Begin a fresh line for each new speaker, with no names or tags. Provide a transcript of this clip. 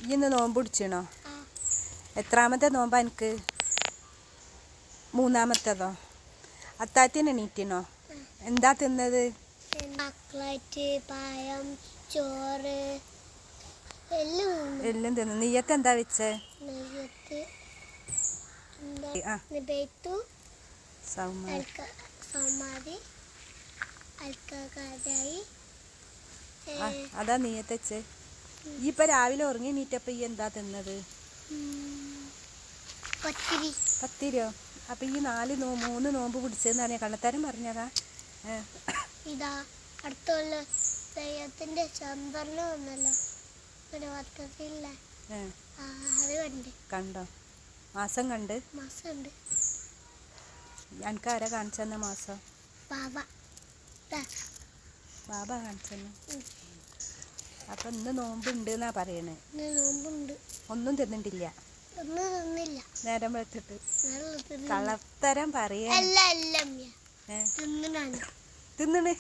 ഈ ഇന്ന് നോമ്പ് പിടിച്ചണോ? എത്രാമത്തെ നോമ്പാ എനിക്ക്? മൂന്നാമത്തേതോ? അത്താഴത്തിന് എണീറ്റിനോ? എന്താ തിന്നത്?
ചോക്ലേറ്റ്, പഴം, ചോറ്
എല്ലാം തിന്നു. നെയ്യത്ത് എന്താ വെച്ചേ? അതാ നെയ്യത്ത് വെച്ചേ. ഈ ഇപ്പൊ രാവിലെ ഉറങ്ങി എണീറ്റപ്പോ ഈ എന്താ തിന്നത്? പത്തിരിയോ? അപ്പൊ ഈ 3 നോമ്പ് പിടിച്ചെന്ന് പറഞ്ഞ കള്ളത്തരം പറഞ്ഞതാ?
ഇതാ അടുത്തുള്ള ദൈവത്തിന്റെ ചന്ദ്രന് വന്നല്ലോ ഒരു വർത്തത്തില്ല. അത് കണ്ടോ?
മാസം കണ്ട് എനിക്ക് ആരാ കാണിച്ചെന്ന മാസം? ബാബ കാണിച്ചെന്നു. അപ്പൊ ഇന്ന് നോമ്പുണ്ട് എന്നാ പറയണേ. ഒന്നും തിന്നിട്ടില്ല നേരം വെച്ചിട്ട്. കള്ളത്തരം പറയാ. തിന്നണേ